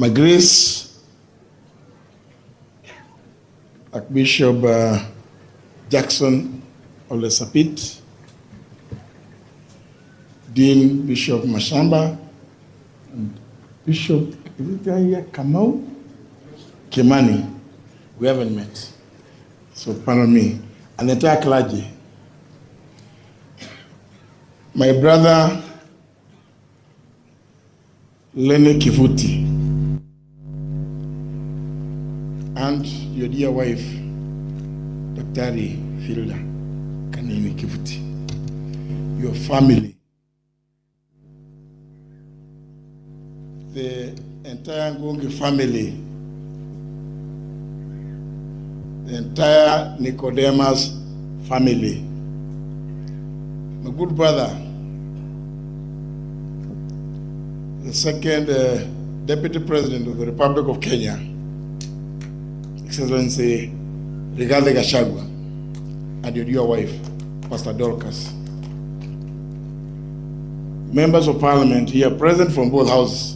My Grace, Archbishop Jackson of the Sapit, Dean Bishop Mashamba, and Bishop Kamau Kimani. We haven't met, so pardon me, and the entire clergy. My brother Lenny Kivuti, and your dear wife, Dr. Hilda Kanini Kivuti, your family, the entire Ngongi family, the entire Nicodemus family, my good brother, the second Deputy President of the Republic of Kenya, Excellency Rigathi Gachagua, and your dear wife, Pastor Dorcas. Members of Parliament here present from both houses.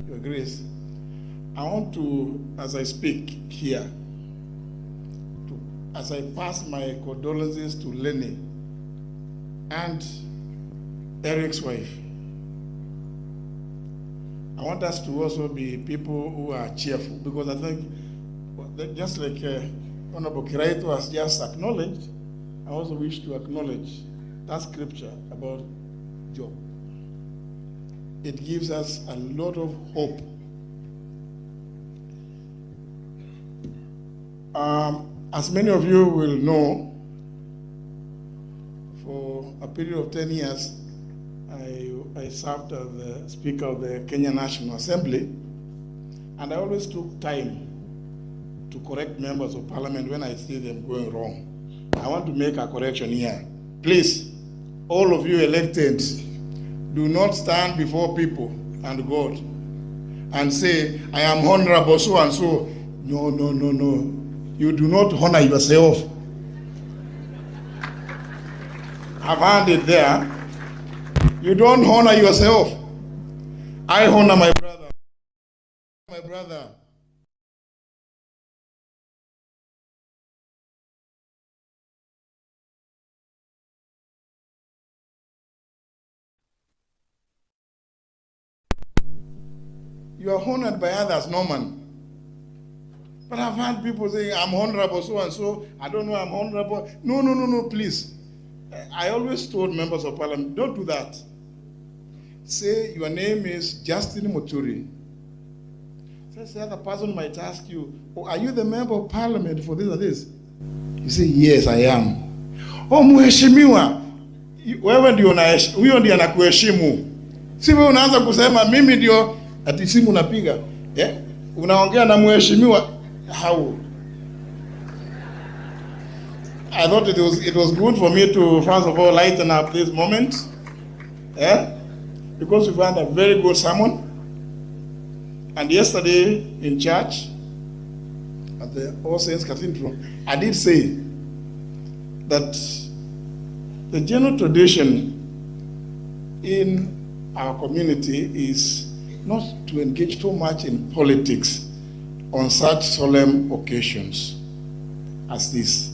Your Grace, I want to, as I speak here, as I pass my condolences to Lenny and Eric's wife, I want us to also be people who are cheerful, because I think, just like Honorable Kiraito has just acknowledged, I also wish to acknowledge that scripture about Job. It gives us a lot of hope. As many of you will know, for a period of 10 years, I served as the Speaker of the Kenya National Assembly, and I always took time to correct members of Parliament when I see them going wrong. I want to make a correction here. Please, all of you elected, do not stand before people and God and say, I am honorable so and so. No, no, no, no. You do not honor yourself. I've heard it there. You don't honor yourself. I honor my brother. My brother. You are honored by others, Norman. But I've heard people saying, I'm honorable so and so. I don't know, I'm honorable. No, no, no, no, please. I always told members of Parliament, don't do that. Say your name is Justin Muturi. So the other person might ask you, oh, are you the member of Parliament for this or this? You say, yes, I am. Oh, mheshimiwa, wewe ndio huyo ndiye anakuheshimu. Si wewe unaanza kusema mimi ndio ati simu unapiga. Unaongea na mheshimiwa. How? I thought it was good for me to first of all lighten up this moment. Because we've had a very good sermon. And yesterday in church at the All Saints Cathedral, I did say that the general tradition in our community is not to engage too much in politics on such solemn occasions as this.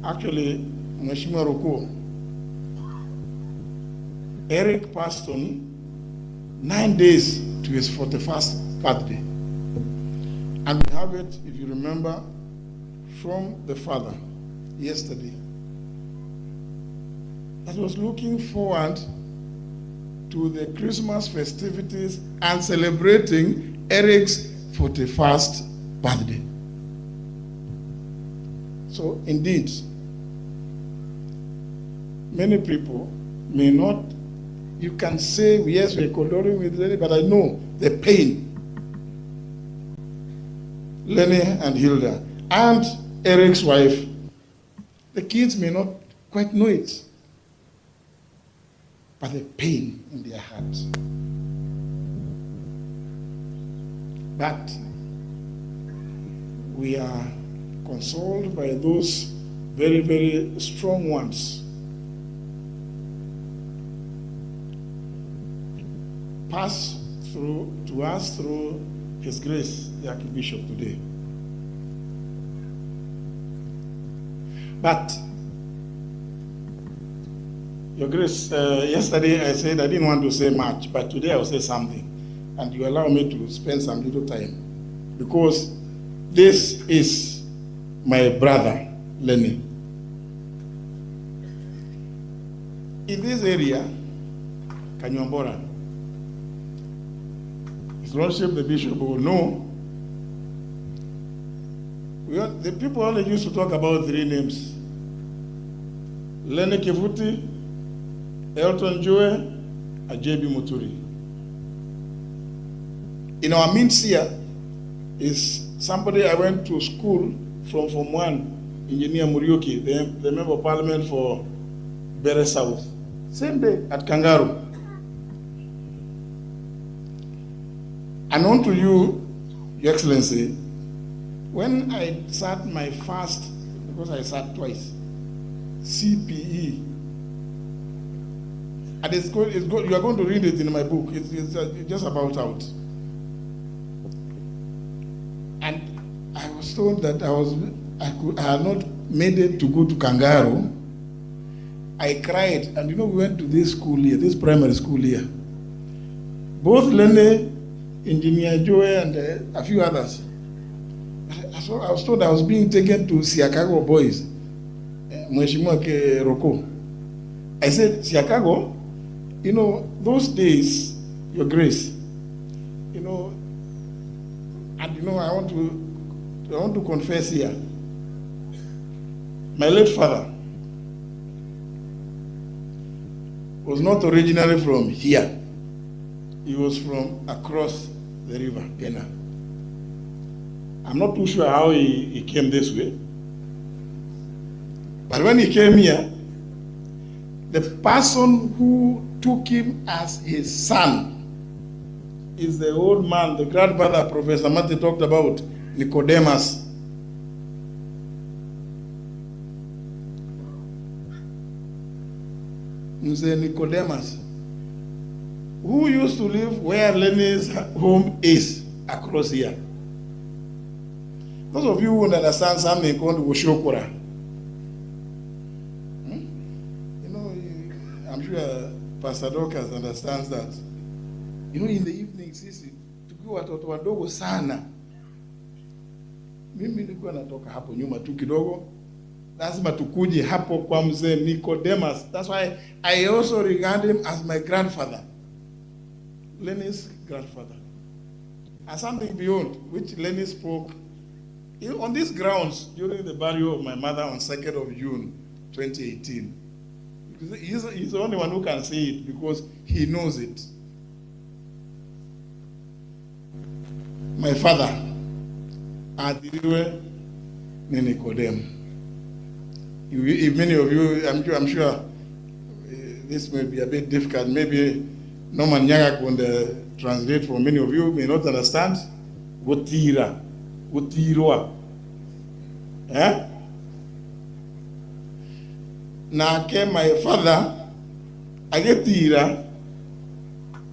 Actually, Mheshimiwa Ruto, Eric passed on 9 days to his 41st birthday. And we have it, if you remember, from the father yesterday, that was looking forward to the Christmas festivities and celebrating Eric's 41st birthday. So indeed, many people may not, you can say, yes, we're condoling with Lenny, but I know the pain. Lenny and Hilda, and Eric's wife, the kids may not quite know it, but the pain in their hearts. But we are consoled by those very, very strong ones, pass through to us through His Grace, the Archbishop today. But, Your Grace, yesterday I said I didn't want to say much, but today I will say something. And you allow me to spend some little time. Because this is my brother, Lenny. In this area, Kanyombora, His Lordship the Bishop will know. The people only used to talk about three names: Lenny Kivuti, Elton Joe, and JB Muturi. In our midst here is somebody I went to school from Form 1, Engineer Murioki, the Member of Parliament for Bere South. Same day at Kangaroo. And on to you, Your Excellency, when I sat my first, because I sat twice, CPE, and it's good, you are going to read it in my book, it's just about out. And I was told that I had not made it to go to Kangaroo. I cried, and we went to this school here, this primary school here. Both Lene, Engineer Joe, and a few others. I was told I was being taken to Siakago boys, Mheshimiwa Roko. I said, Siakago, those days, Your Grace, and I want to confess here. My late father was not originally from here. He was from across the river, Ghana. I'm not too sure how he came this way. But when he came here, the person who took him as his son is the old man, the grandfather Professor Mate talked about, Nicodemus. Nicodemus, who used to live where Lenny's home is, across here. Those of you who understand something called Woshokura, I'm sure Pastor Dorcas understands that. In the evening, sisi, tukiwa watoto wadogo sana, mimi nilikuwa natoka hapo nyuma tu kidogo, lazima tukuje hapo kwa mzee Nicodemus. That's why I also regard him as my grandfather, Lenny's grandfather. And something beyond, which Lenny spoke on these grounds during the burial of my mother on 2nd of June, 2018. He's the only one who can say it because he knows it. My father, Adiwe Nikodem. If many of you, I'm sure this may be a bit difficult. Maybe Norman Nyagak would translate for many of you may not understand. Wotira, Wotiroa. Eh? Now came my father, Agetira,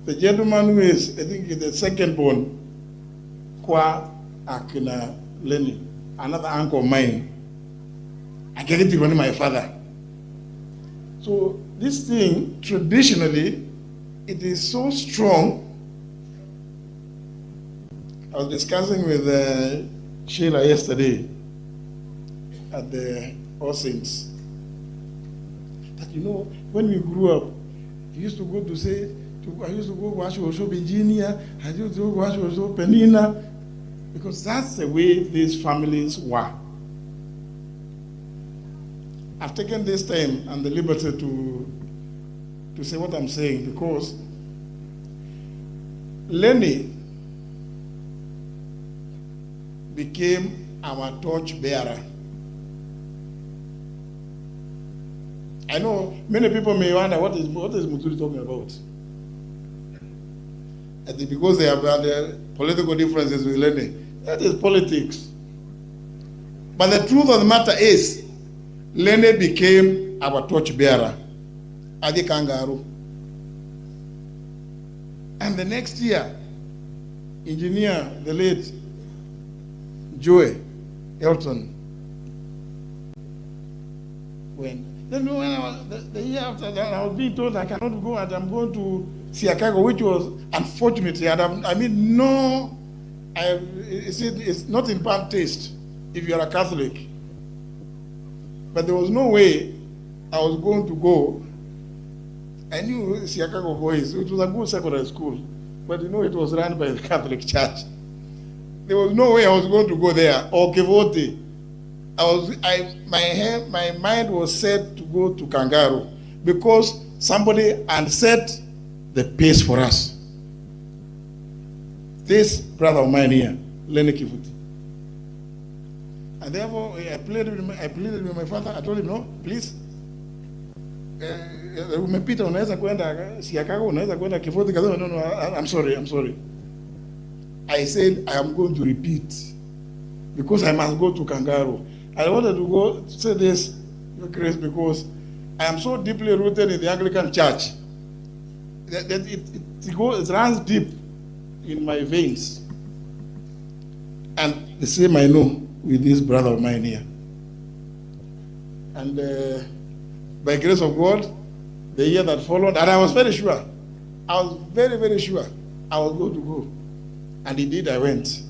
the gentleman who is, I think, the second born, Kwa Akina Lenny, another uncle of mine. I get it from my father. So this thing, traditionally, it is so strong. I was discussing with Sheila yesterday at the All Saints. That when we grew up, I used to go watch also Virginia, I used to go watch also Penina, because that's the way these families were. I've taken this time and the liberty to say what I'm saying because Lenny became our torch bearer. I know many people may wonder what is Muturi talking about. I think because they have had political differences with Lenny. That is politics. But the truth of the matter is, Lene became our torchbearer at the Kangaroo. And the next year, engineer, the late Joey Elton, went. Then when I was, the year after that, I was being told I cannot go and I'm going to Chicago, which was unfortunately, it's not in bad taste if you're a Catholic. But there was no way I was going to go. I knew Chicago boys, it was a good secondary school, but it was run by the Catholic Church. There was no way I was going to go there, or gov't. My mind was set to go to Kangaroo because somebody had set the pace for us. This brother of mine here, Lenny Kifuti. And therefore, I pleaded with my father. I told him, no, please. Umepita, unaweza kwenda Chicago, unaweza kwenda Kifuti. No, I'm sorry. I said, I am going to repeat because I must go to Kangaroo. I wanted to go say this, Grace, because I am so deeply rooted in the Anglican Church that it runs deep in my veins. And the same I know with this brother of mine here. And by grace of God, the year that followed, and I was very sure, I was very, very sure I was going to go. And indeed I went.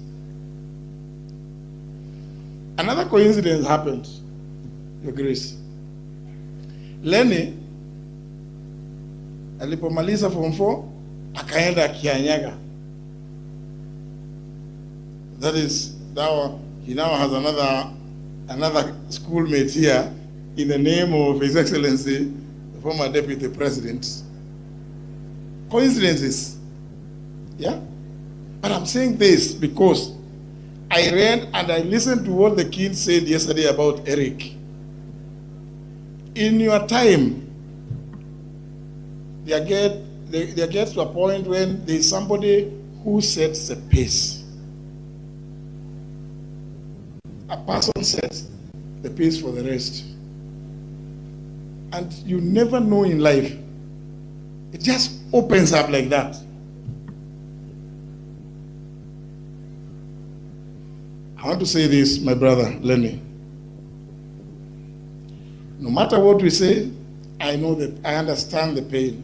Another coincidence happened, Your Grace. Lenny alipomaliza form 4 akaenda Kianyaga. That is, now he now has another schoolmate here in the name of His Excellency, the former Deputy President. Coincidences, yeah? But I'm saying this because I read and I listened to what the king said yesterday about Eric. In your time, there gets to a point when there is somebody who sets the pace. A person sets the pace for the rest. And you never know in life. It just opens up like that. I want to say this, my brother, Lenny. No matter what we say, I know that I understand the pain.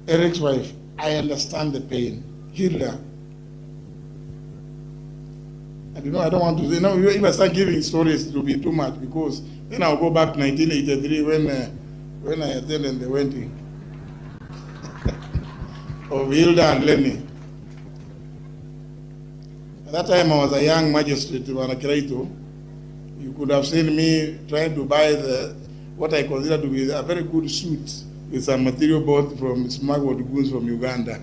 Eric's wife, I understand the pain. Hilda. And I don't want to, if I start giving stories, it will be too much because then I'll go back to 1983 when I attended the wedding of Hilda and Lenny. At that time, I was a young magistrate in Narraive. You could have seen me trying to buy what I consider to be a very good suit with some material bought from smuggled goods from Uganda.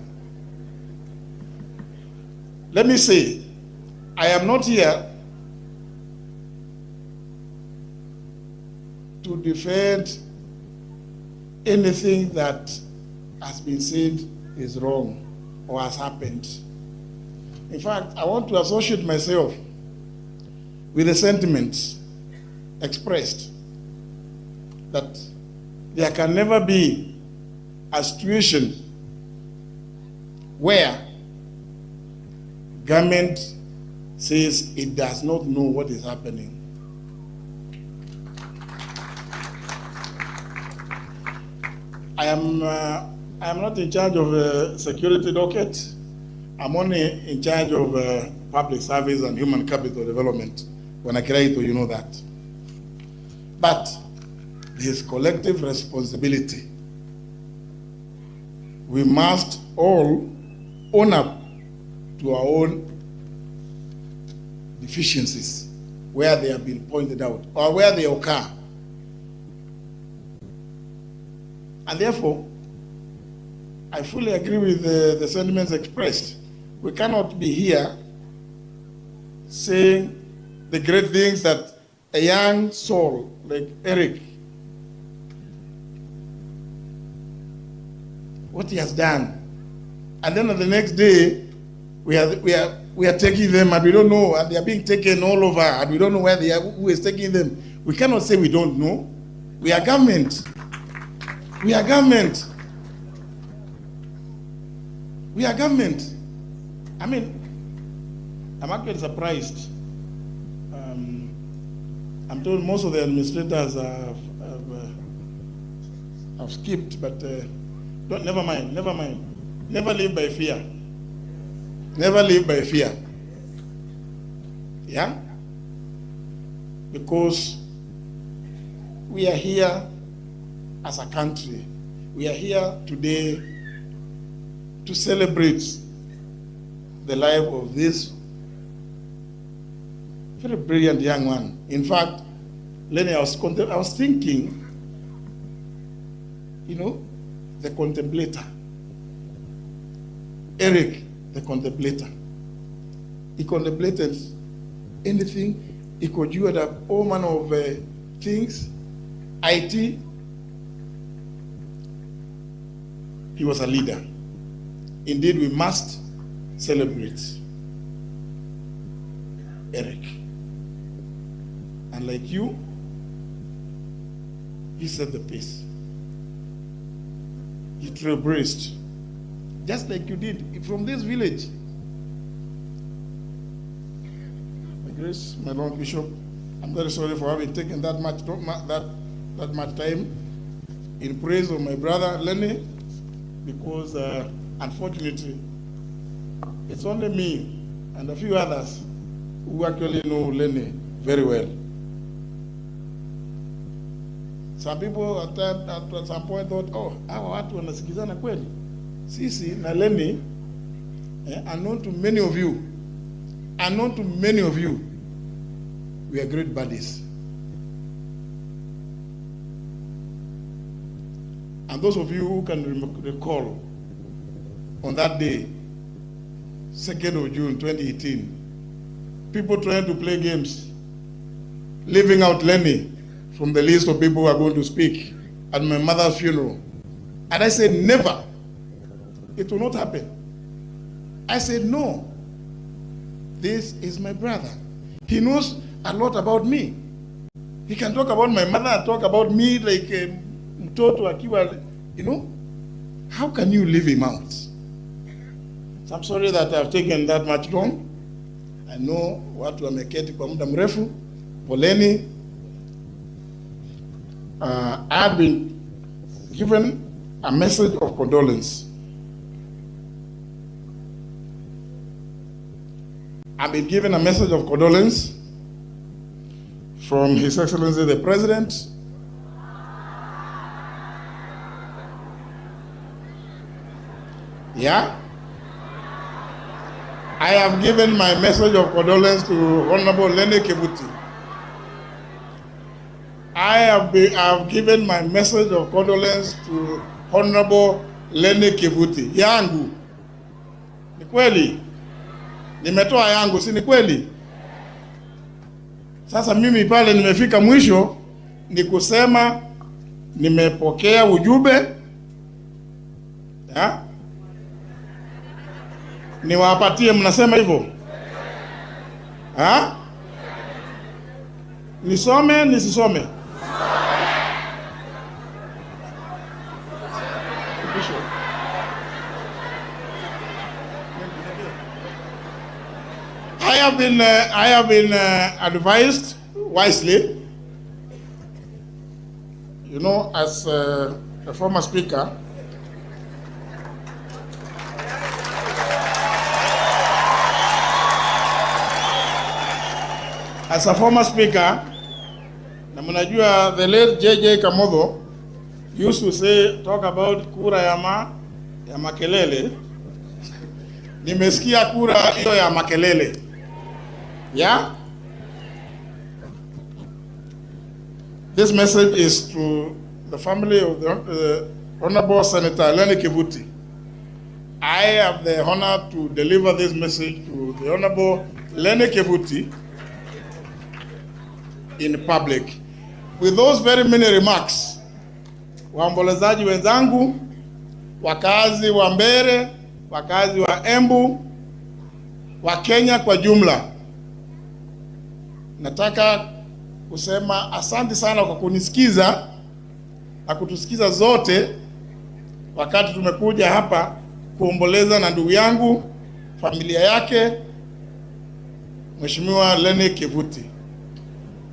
Let me say, I am not here to defend anything that has been said is wrong or has happened. In fact, I want to associate myself with the sentiments expressed that there can never be a situation where government says it does not know what is happening. I am not in charge of security docket. I'm only in charge of public service and human capital development. When I create, you know that. But this collective responsibility. We must all own up to our own deficiencies where they have been pointed out or where they occur. And therefore, I fully agree with the sentiments expressed. We cannot be here saying the great things that a young soul like Eric, what he has done, and then on the next day we are we are taking them and we don't know, and they are being taken all over and we don't know where they are, who is taking them. We cannot say we don't know. We are government. We are government. We are government. I mean, I'm actually surprised. I'm told most of the administrators have skipped, but never mind. Never live by fear. Never live by fear. Yeah? Because we are here as a country. We are here today to celebrate the life of this very brilliant young man. In fact, Lenny, I was thinking, you know, the contemplator. Eric, the contemplator. He contemplated anything. He conjured up all manner of things. IT. He was a leader. Indeed, we must celebrate Eric. And like you, he set the pace. He trailblazed, just like you did from this village. My Grace, my Lord Bishop, I'm very sorry for having taken that much time in praise of my brother Lenny, because unfortunately, it's only me and a few others who actually know Lenny very well. Some people at some point thought, oh, hawa watu wanasikizana kweli. Sisi na Lenny, unknown to many of you, we are great buddies. And those of you who can recall, on that day, 2nd of June 2018, people trying to play games, leaving out Lenny from the list of people who are going to speak at my mother's funeral. And I said, never. It will not happen. I said, no. This is my brother. He knows a lot about me. He can talk about my mother and talk about me like Mtoto akiwa, you know. How can you leave him out? So I'm sorry that I've taken that much long. I know watu wameketi kwa muda mrefu. Poleni. I have been given a message of condolence. I've been given a message of condolence from His Excellency the President. Yeah? I have given my message of condolence to Honorable Lenny Kevuti. I have given my message of condolence to Honorable Lenny Kevuti. Yangu. Ni kweli? Nimetoa yangu, si ni kweli? Sasa mimi pale nimefika mwisho ni kusema nimepokea ujumbe. Ya? Niwapatie, mnasema hivyo? Ha? Nisome, nisisome? I have been advised wisely, you know, as a former speaker. As a former speaker, na mnajua the late JJ Kamodho used to say, talk about kura ya makelele. Nimesikia kura hiyo ya makelele. Yeah? This message is to the family of the Honorable Senator Lenny Kevuti. I have the honor to deliver this message to the Honorable Lenny Kevuti in public. With those very many remarks, waombolezaji wenzangu, wakazi wa Mbere, wakazi wa Embu, wa Kenya kwa jumla, nataka kusema asante sana kwa kunisikiza na kutusikiza zote wakati tumekuja hapa kuomboleza na ndugu yangu, familia yake, Mheshimiwa Lene Kevuti.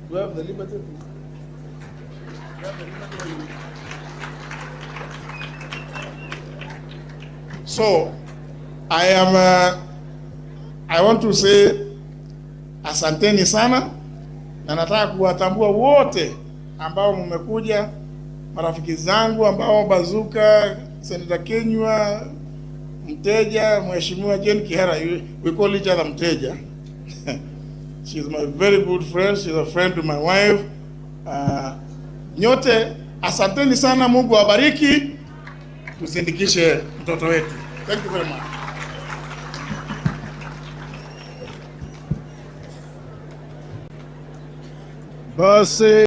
Do I have the liberty? So, I want to say asanteni sana, na nataka kuwatambua wote ambao mmekuja, marafiki zangu ambao Bazuka, Senator Kenywa, Mteja, Mheshimiwa Jane Kihara, we call each other Mteja. She's my very good friend, she's a friend to my wife. Nyote asanteni sana, Mungu awabariki, tusindikishe mtoto wetu. Thank you very much. Basi